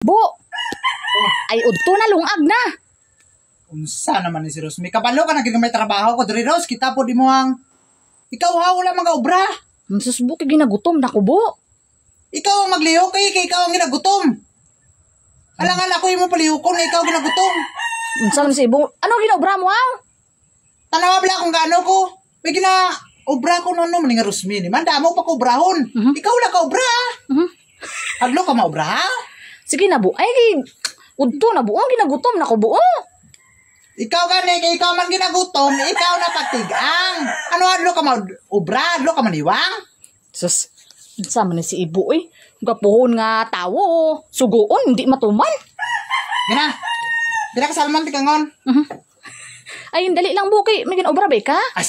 bo. Ay udto na lungag na. Unsa naman ni si Rosmi? Kabalo ka na gid may trabaho ko diri Ros, kita po di mo ang ikaw ha wala mga obra. Susbo kay ginagutom na ko bo. Ikaw ang magliho kay ikaw ang ginagutom. Alangan ako imo palihukon na ikaw ginagutom. Unsa man si Ibo? Ano ginobra mo aw? Tanawa bala kung gaano ko. May gina obra ko no man nga Rosmi ni man damo pa ko obrahon. Ikaw wala ka obra. Hadlo ka maobra? Sige na bu. Ay udto na bu. Ang ginagutom na ko bu. Ikaw gani kay ikaw man ginagutom, ikaw na pagtigang. Ano hadlo ka maobra, hadlo ka maniwang? Sus, unsa man si Ibo eh. Gapuhon nga tawo. Sugoon hindi matuman. Gina. Dira ka salmon tikangon. Ay, dali lang buki. May ginobra ba ka? Ay,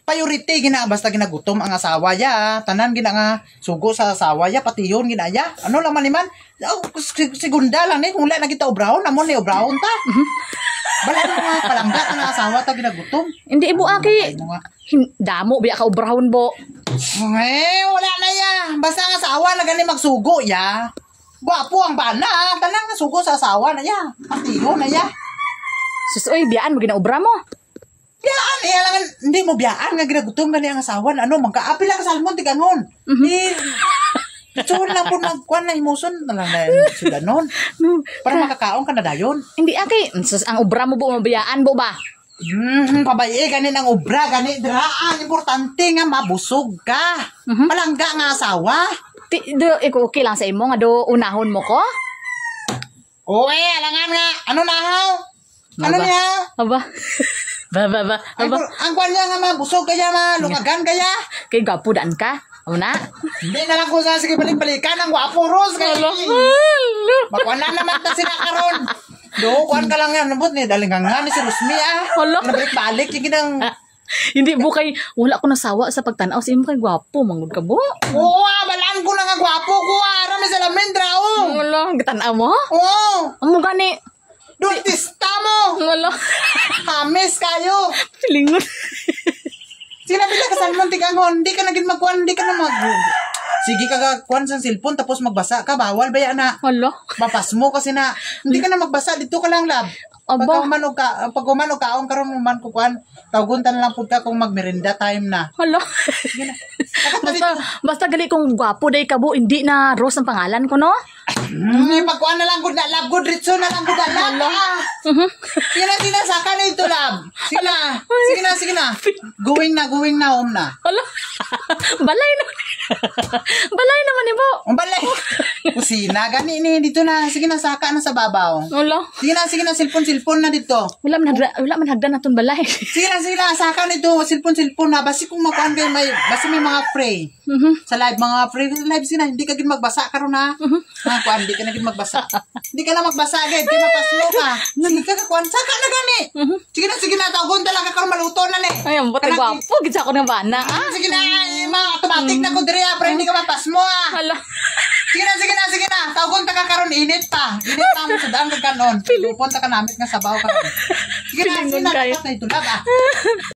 priority gina basta ginagutom ang asawa ya. Tanan gina nga sugo sa asawa ya pati yun ginaya. Ano lang man liman? Oh, segunda lang ni kung wala na kita obrahon, amon ni obrahon ta. Bala mo nga palangga ang asawa ta ginagutom. Hindi Ibo aki. Damo biya ka obrahon bo. Eh, wala na ya. Basta ang asawa na gani magsugo ya. Gwapo ang bana. Tanan nga sugo sa asawa na ya. Pati yun na ya. Sus, oy, biyaan mo ginaobra mo. Biyaan, alangan, hindi mo biyaan nga ginagutom gani ang asawa na ano, magkaapi lang sa salmon, tiganon. Itsuhon lang po magkuhan na emotion na lang na sila nun. Para makakaon ka na dayon. Hindi, aki. Sus, ang obra mo bo, mabiyaan bo ba? Pabaye, ganin ang obra, ganin. Ang importante nga mabusog ka. Palangga nga asawa. Iko okay lang sa imo nga do unahon mo ko? Oe, alangan nga. Ano nahaw? Ano niya? Aba. Ba. Ang kwan niya nga mabusog kaya malungagan kaya. Kay gapo daan ka. Ano na? Hindi na lang ko sa sige balik-balikan ang wapo Ros kay. Makuan na naman ta sila karon. Do kuan ka lang yan nabot ni dalingan nga ni si Rosmi Hala. Nabalik-balik yung ginang. Hindi bu kay wala ko nasawa sa pagtanaw sa imo kay gwapo mangud ka bo. Oo, balaan ko na nga gwapo ko ara mi sa lamendra Wala, gitanaw mo? Oo. Amo gani. Dutista mo. Wala. Hamis kayo. Pilingon. Sinabi ka salmon tigangon, di ka naging magkuhan, di ka na mag... Sige ka kuhan sa cellphone tapos magbasa ka, bawal ba yan na? Wala. Mapas mo kasi na, hindi ka na magbasa, dito ka lang lab. Pag umanog kaon karon mo man kukuhan, tawaguntan na lang po ka kung magmerinda time na. Wala. Basta gali kong gwapo day ka bu, hindi na Rose ang pangalan ko no? Pagkuhan na lang good na lab, good ritso na lang good na lab. Sige na, saka na ito lab. Sige na. Going na, na. Wala. Balay naman. Balay naman ibo. Ang balay. Kusina, gani ni dito na. Sige na, saka na sa babaw. Wala. Sige na, cellphone na dito. Wala man hagdan naton balay. Sige na, saka na ito. Cellphone na. Basi kung makuhan kayo, basi may mga pray. Sa live, mga pray. Live sila, hindi ka gin magbasa karon ha. Kuhan, hindi ka na gin magbasa. Hindi ka na magbasa agad. Di mapaslo ka. Sige ka kuhan, saka na gani. Sige na, tawagon talaga karon maluto na ni. Ay, ang bote gwapo. Gitsa ko ng bana. Sige na, automatic na ko diri pero hindi ka mapasmo Hala. Sige na. Tawagon ta ka karon init pa. Init pa mo sa daan ka kanon. Lupon ta ka namit nga sabaw ka. Sige na, ito na ito